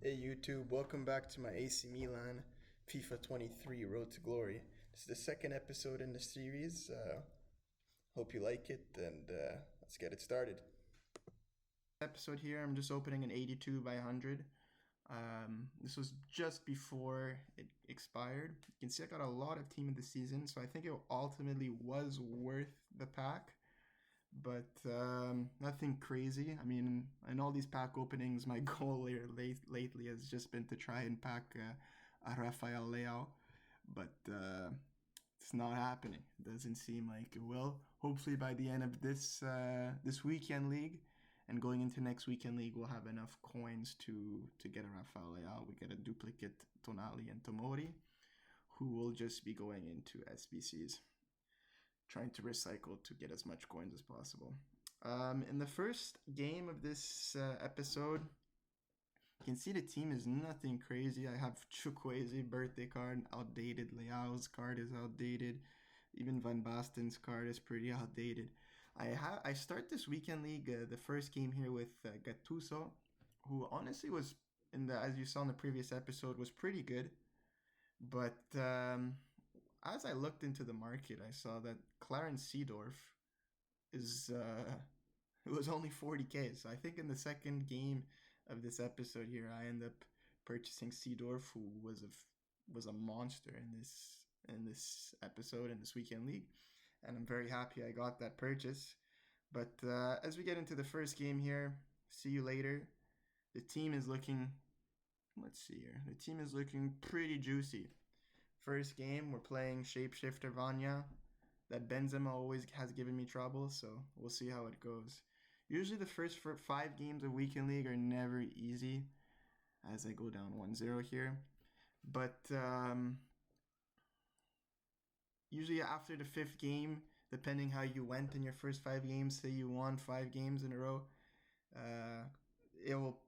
Hey YouTube, welcome back to my AC Milan FIFA 23 Road to Glory. This is the second episode in the series. Hope you like it, and let's get it started. Episode here, I'm just opening an 82 by 100. This was just before it expired. You can see I got a lot of team of the season, so I think it ultimately was worth the pack. But nothing crazy. I mean, in all these pack openings, my goal here lately has just been to try and pack a Rafael Leao, but it's not happening. It doesn't seem like it will. Hopefully, by the end of this weekend league and going into next weekend league, we'll have enough coins to get a Rafael Leao. We get a duplicate Tonali and Tomori, who will just be going into SBCs. Trying to recycle to get as much coins as possible. In the first game of this episode, you can see the team is nothing crazy. I have Chukwueze birthday card, outdated. Leao's card is outdated. Even Van Basten's card is pretty outdated. I start this weekend league, the first game here with Gattuso, who honestly was, as you saw in the previous episode, was pretty good. But as I looked into the market, I saw that Clarence Seedorf is it was only 40k. So I think in the second game of this episode here, I end up purchasing Seedorf, who was a monster in this episode in this weekend league, and I'm very happy I got that purchase. But as we get into the first game here, see you later. The team is looking. Let's see here. The team is looking pretty juicy. First game, we're playing Shapeshifter Vanya. That Benzema always has given me trouble, so we'll see how it goes. Usually the first 5 games of Weekend League are never easy, as I go down 1-0 here. But usually after the 5th game, depending how you went in your first 5 games, say you won 5 games in a row, it will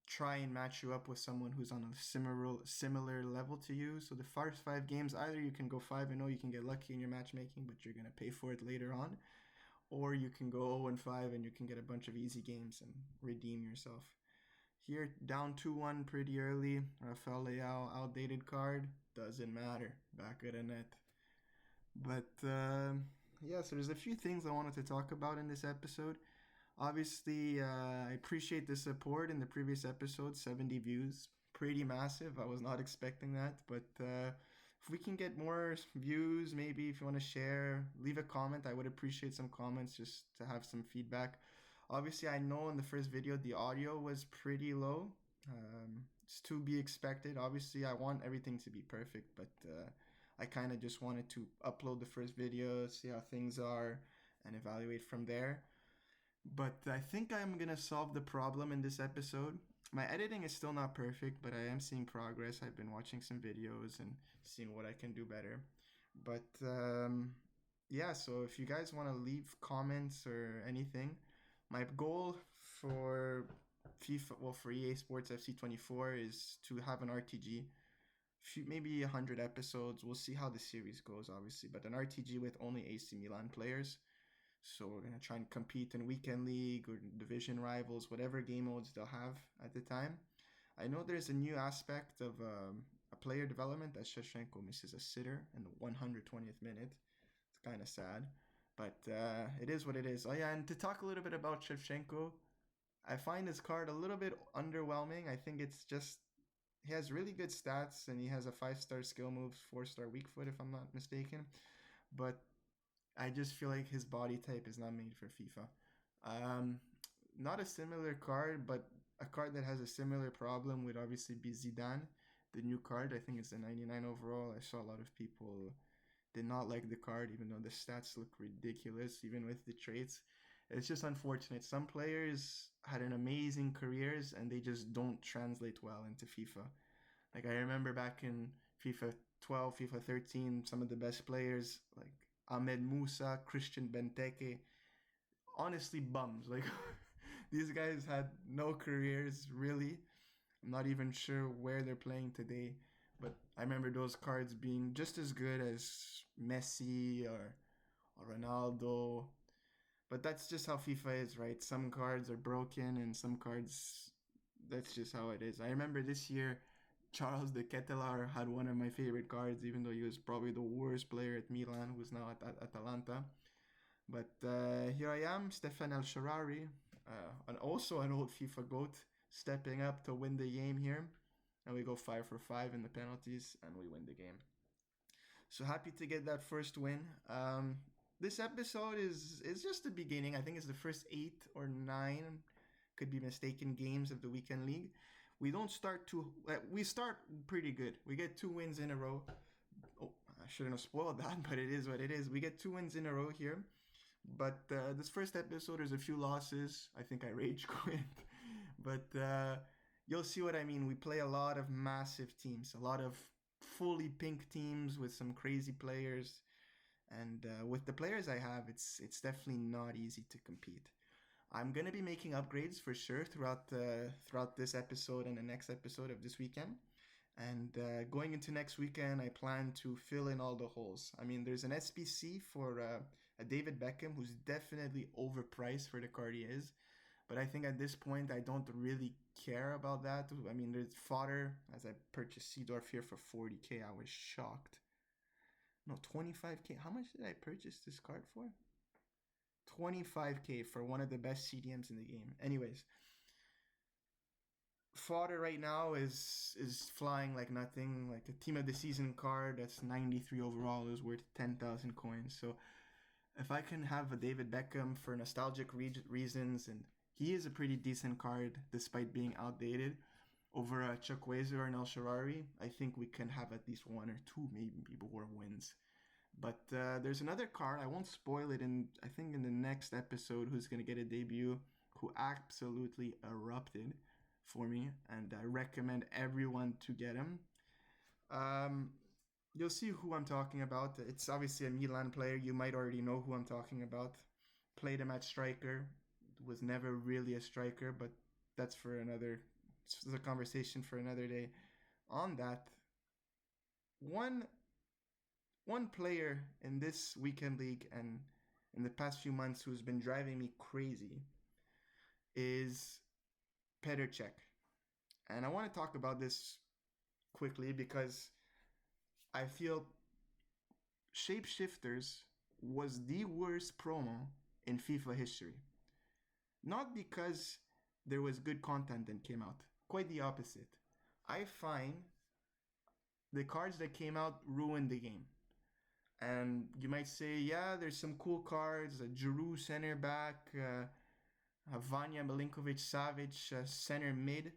try and match you up with someone who's on a similar level to you. So the first 5 games, either you can go 5-0, you can get lucky in your matchmaking, but you're going to pay for it later on, or you can go 0-5 and you can get a bunch of easy games and redeem yourself. Here, down 2-1 pretty early. Rafael Leao, outdated card, doesn't matter, back of the net. But yeah, so there's a few things I wanted to talk about in this episode. Obviously, I appreciate the support in the previous episode, 70 views. Pretty massive. I was not expecting that. But if we can get more views, maybe if you want to share, leave a comment. I would appreciate some comments just to have some feedback. Obviously, I know in the first video, the audio was pretty low. It's to be expected. Obviously, I want everything to be perfect, but I kind of just wanted to upload the first video, see how things are, and evaluate from there. But I think I'm going to solve the problem in this episode. My editing is still not perfect, but I am seeing progress. I've been watching some videos and seeing what I can do better. But yeah, so if you guys want to leave comments or anything, my goal for FIFA, well, for EA Sports FC24 is to have an RTG. Maybe 100 episodes. We'll see how the series goes, obviously, but an RTG with only AC Milan players. So we're going to try and compete in Weekend League or Division Rivals, whatever game modes they'll have at the time. I know there's a new aspect of a player development that Shevchenko misses a sitter in the 120th minute. It's kind of sad, but it is what it is. Oh yeah, and to talk a little bit about Shevchenko, I find his card a little bit underwhelming. I think it's just he has really good stats and he has a 5-star skill move, 4-star weak foot if I'm not mistaken, but I just feel like his body type is not made for FIFA. Not a similar card, but a card that has a similar problem would obviously be Zidane, the new card. I think it's a 99 overall. I saw a lot of people did not like the card, even though the stats look ridiculous, even with the traits. It's just unfortunate. Some players had an amazing careers and they just don't translate well into FIFA. Like I remember back in FIFA 12, FIFA 13, some of the best players like Ahmed Musa, Christian Benteke, honestly bums. Like these guys had no careers really. I'm not even sure where they're playing today, but I remember those cards being just as good as Messi or Ronaldo. But that's just how FIFA is, right? Some cards are broken and some cards That's just how it is. I remember this year, Charles de Ketelaar had one of my favorite cards, even though he was probably the worst player at Milan, who's now at Atalanta. But here I am, Stefan El Sharari, and also an old FIFA GOAT, stepping up to win the game here. And we go 5 for 5 in the penalties, and we win the game. So happy to get that first win. This episode is just the beginning. I think it's the first 8 or 9, could be mistaken, games of the weekend league. We don't start too. We start pretty good. We get 2 wins in a row. Oh, I shouldn't have spoiled that, but it is what it is. We get 2 wins in a row here. But this first episode, there's a few losses. I think I rage quit. But you'll see what I mean. We play a lot of massive teams, a lot of fully pink teams with some crazy players. And with the players I have, it's definitely not easy to compete. I'm gonna be making upgrades for sure throughout this episode and the next episode of this weekend. And going into next weekend, I plan to fill in all the holes. I mean, there's an SPC for a David Beckham who's definitely overpriced for the card he is. But I think at this point, I don't really care about that. I mean, there's fodder, as I purchased Seedorf here for 40k. I was shocked. No, 25k. How much did I purchase this card for? 25k for one of the best CDMs in the game. Anyways, fodder right now is flying like nothing. Like a team of the season card that's 93 overall is worth 10,000 coins. So if I can have a David Beckham for nostalgic reasons, and he is a pretty decent card despite being outdated, over a Chukwueze or an El Sharari, I think we can have at least 1 or 2 maybe more wins. But there's another card, I won't spoil it I think in the next episode, who's going to get a debut, who absolutely erupted for me, and I recommend everyone to get him. You'll see who I'm talking about. It's obviously a Milan player. You might already know who I'm talking about. Played him at striker. Was never really a striker, but that's for another. It's a conversation for another day. On that, one player in this weekend league and in the past few months who's been driving me crazy is Petr Cech. And I want to talk about this quickly because I feel Shapeshifters was the worst promo in FIFA history. Not because there was good content that came out. Quite the opposite. I find the cards that came out ruined the game. And you might say, yeah, there's some cool cards, a Giroud center back, a Vanya Milinkovic-Savic center mid.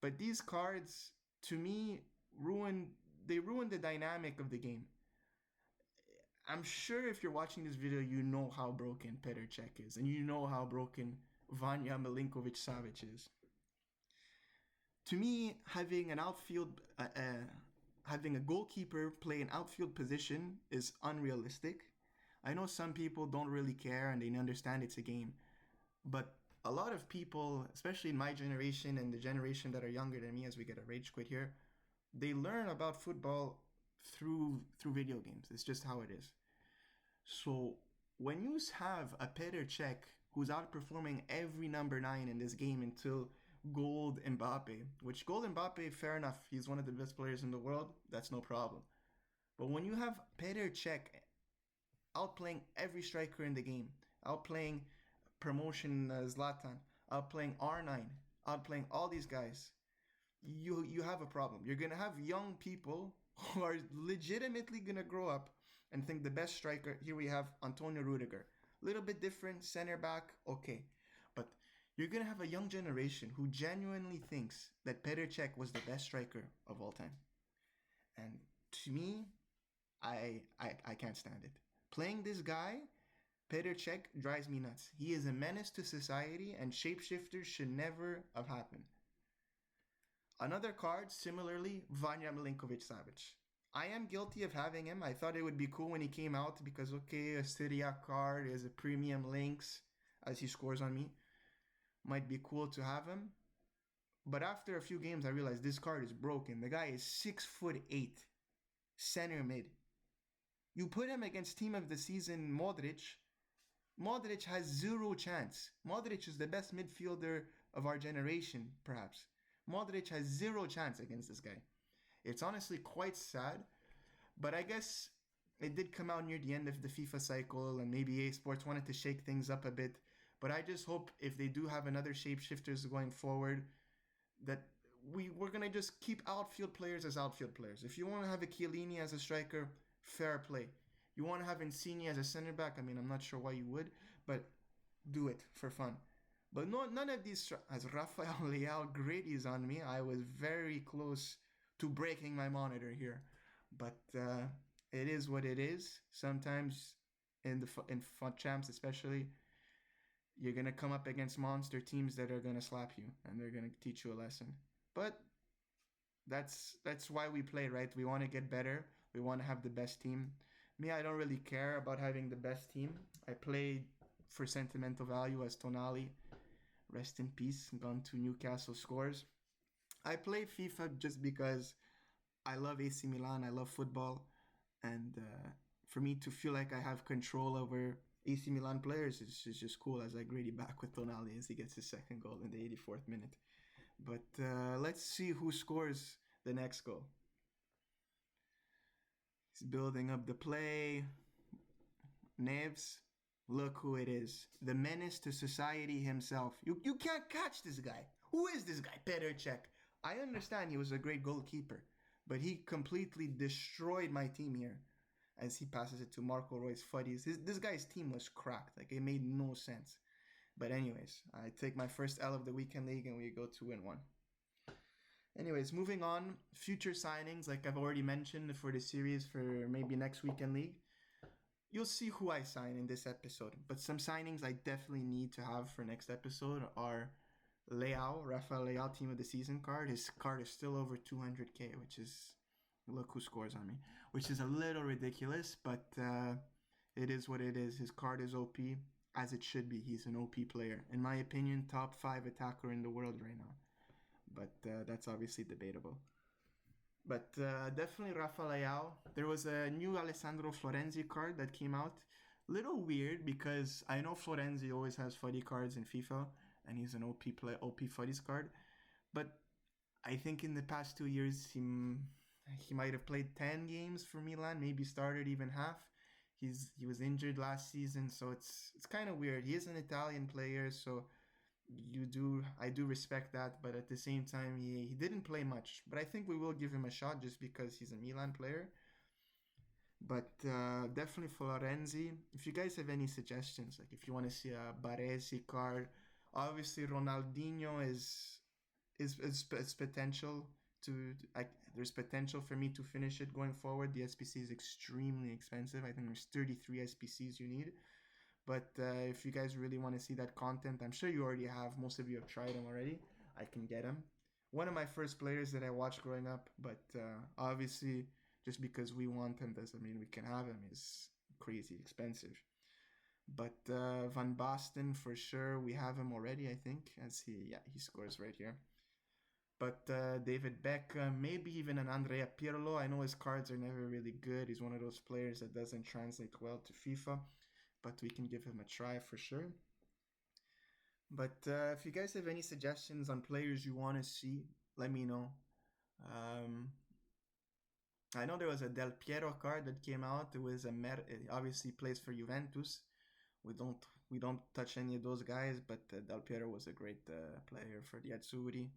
But these cards, to me, ruined the dynamic of the game. I'm sure if you're watching this video, you know how broken Petr Cech is, and you know how broken Vanya Milinkovic-Savic is. To me, having an outfield, having a goalkeeper play an outfield position is unrealistic. I know some people don't really care and they understand it's a game, but a lot of people, especially in my generation and the generation that are younger than me, as we get a rage quit here, they learn about football through video games. It's just how it is. So when you have a Petr Cech who's outperforming every number 9 in this game until Gold Mbappe, which Gold Mbappe, fair enough, he's one of the best players in the world, that's no problem. But when you have Petr Cech outplaying every striker in the game, outplaying promotion Zlatan, outplaying R9, outplaying all these guys, you have a problem. You're going to have young people who are legitimately going to grow up and think the best striker, here we have Antonio Rudiger. A little bit different, center back, okay. But you're going to have a young generation who genuinely thinks that Petr Cech was the best striker of all time. And to me, I can't stand it. Playing this guy, Petr Cech, drives me nuts. He is a menace to society, and Shapeshifters should never have happened. Another card, similarly, Vanya Milinkovic-Savic. I am guilty of having him. I thought it would be cool when he came out because, okay, a Syria card is a premium links as he scores on me. Might be cool to have him. But after a few games, I realized this card is broken. The guy is 6'8", center mid. You put him against team of the season Modric. Modric has zero chance. Modric is the best midfielder of our generation, perhaps. Modric has zero chance against this guy. It's honestly quite sad, but I guess it did come out near the end of the FIFA cycle, and maybe EA Sports wanted to shake things up a bit. But I just hope if they do have another shapeshifters going forward, that we're gonna just keep outfield players as outfield players. If you want to have a Chiellini as a striker, fair play. You want to have Insigne as a center back. I mean, I'm not sure why you would, but do it for fun. But no, none of these. As Rafael Leao graties on me, I was very close to breaking my monitor here, but it is what it is. Sometimes in FUT champs, especially, you're gonna come up against monster teams that are gonna slap you and they're gonna teach you a lesson. But that's why we play, right? We want to get better. We want to have the best team. Me, I don't really care about having the best team. I play for sentimental value, as Tonali, rest in peace, gone to Newcastle scores. I play FIFA just because I love AC Milan. I love football, and for me to feel like I have control over AC Milan players is just cool. As I grade back with Tonali as he gets his second goal in the 84th minute. But let's see who scores the next goal. He's building up the play. Neves, look who it is. The menace to society himself. You can't catch this guy. Who is this guy? Petr Cech. I understand he was a great goalkeeper, but he completely destroyed my team here as he passes it to Marco Reus Fuddies. This guy's team was cracked. Like, it made no sense. But anyways, I take my first L of the weekend league and we go 2-1. Anyways, moving on. Future signings, like I've already mentioned for the series for maybe next weekend league. You'll see who I sign in this episode. But some signings I definitely need to have for next episode are Rafael Leao team of the season card. His card is still over 200k, which is, look who scores on me, which is a little ridiculous, but it is what it is. His card is OP, as it should be. He's an OP player. In my opinion, top 5 attacker in the world right now. But that's obviously debatable. But definitely Rafael Leao. There was a new Alessandro Florenzi card that came out. Little weird because I know Florenzi always has fuddy cards in FIFA, and he's an OP fuddies card. But I think in the past 2 years he might have played 10 games for Milan, maybe started even half. He was injured last season, so it's kind of weird. He is an Italian player, so I do respect that, but at the same time he didn't play much. But I think we will give him a shot just because he's a Milan player. But definitely Florenzi. If you guys have any suggestions, like if you want to see a Baresi card, obviously Ronaldinho is potential to there's potential for me to finish it going forward. The SPC is extremely expensive. I think there's 33 SPCs you need. But if you guys really want to see that content, I'm sure you already have. Most of you have tried them already. I can get them. One of my first players that I watched growing up, but obviously just because we want him doesn't mean we can have him. He's crazy expensive. But Van Basten, for sure, we have him already, I think. As he scores right here. But David Beckham, maybe even an Andrea Pirlo. I know his cards are never really good. He's one of those players that doesn't translate well to FIFA. But we can give him a try for sure. But if you guys have any suggestions on players you want to see, let me know. I know there was a Del Piero card that came out. It was it obviously plays for Juventus. We don't touch any of those guys, but Del Piero was a great player for the Azzurri.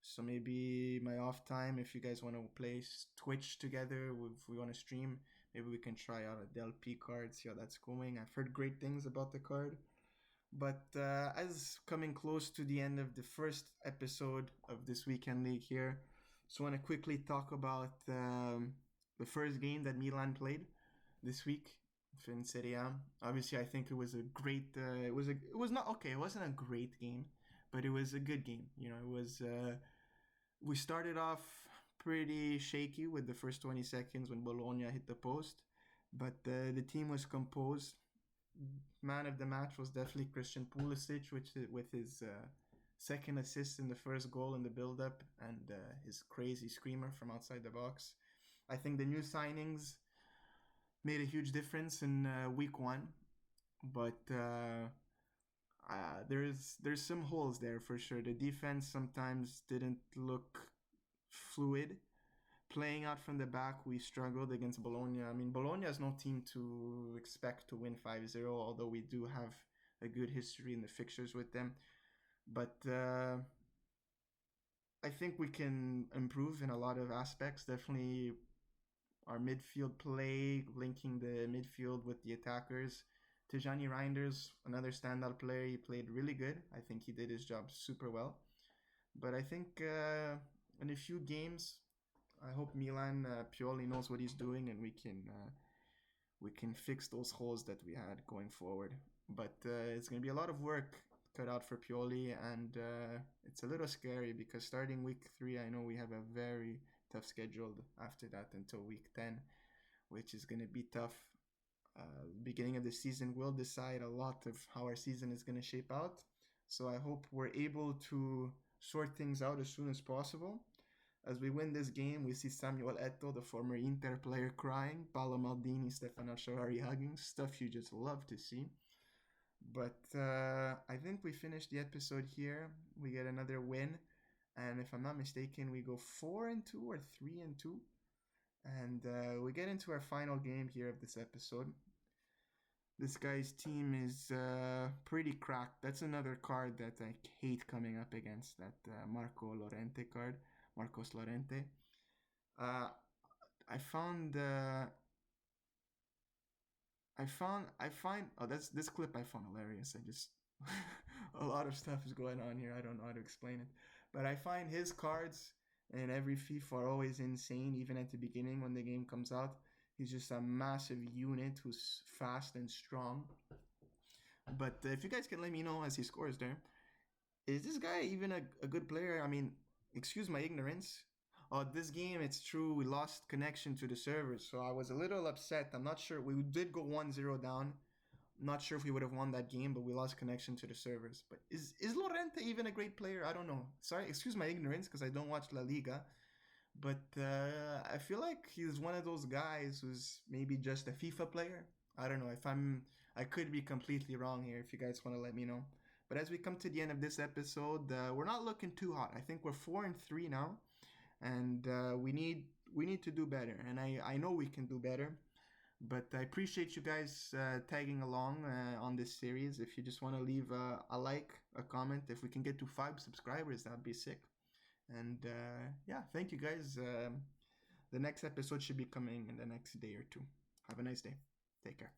So maybe my off time, if you guys want to play Twitch together, if we want to stream, maybe we can try out a Del P card, see how that's going. I've heard great things about the card. But as coming close to the end of the first episode of this weekend league here, just want to quickly talk about the first game that Milan played this week in Serie A. Obviously, I think it was a great. It wasn't a great game, but it was a good game. It was. We started off pretty shaky with the first 20 seconds when Bologna hit the post, but the team was composed. Man of the match was definitely Christian Pulisic, with his second assist in the first goal in the build-up and his crazy screamer from outside the box. I think the new signings made a huge difference in week one, but there's some holes there for sure. The defense sometimes didn't look fluid. Playing out from the back, we struggled against Bologna. I mean, Bologna is no team to expect to win 5-0, although we do have a good history in the fixtures with them. But I think we can improve in a lot of aspects. Definitely our midfield play, linking the midfield with the attackers. Tijani Reinders, another standout player. He played really good. I think he did his job super well. But I think in a few games, I hope Milan Pioli knows what he's doing, and we can fix those holes that we had going forward. But it's going to be a lot of work cut out for Pioli, and it's a little scary because starting week 3, I know we have a very tough schedule after that until week 10, which is going to be tough. Beginning of the season will decide a lot of how our season is going to shape out. So I hope we're able to sort things out as soon as possible. As we win this game, we see Samuel Eto'o, the former Inter player, crying, Paolo Maldini, Stefano Sciorari hugging, stuff you just love to see. But I think we finished the episode here. We get another win, and if I'm not mistaken, we go 4-2 or 3-2, and we get into our final game here of this episode. This guy's team is pretty cracked. That's another card that I hate coming up against, that Marcos Llorente card. I found I find oh, that's this clip I found hilarious. I just a lot of stuff is going on here. I don't know how to explain it, but I find his cards in every FIFA are always insane. Even at the beginning when the game comes out, he's just a massive unit who's fast and strong. But if you guys can let me know as he scores there, is this guy even a good player? I mean, excuse my ignorance. Oh, this game, it's true, we lost connection to the servers, so I was a little upset. I'm not sure. We did go 1-0 down. I'm not sure if we would have won that game, but we lost connection to the servers. But is Lorente even a great player? I don't know. Sorry, excuse my ignorance because I don't watch La Liga. But I feel like he's one of those guys who's maybe just a FIFA player. I don't know. I could be completely wrong here if you guys want to let me know. But as we come to the end of this episode, we're not looking too hot. I think we're 4-3 now, and we need to do better. And I know we can do better. But I appreciate you guys tagging along on this series. If you just want to leave a like, a comment, if we can get to 5 subscribers, that'd be sick. And yeah, thank you guys. The next episode should be coming in the next day or two. Have a nice day. Take care.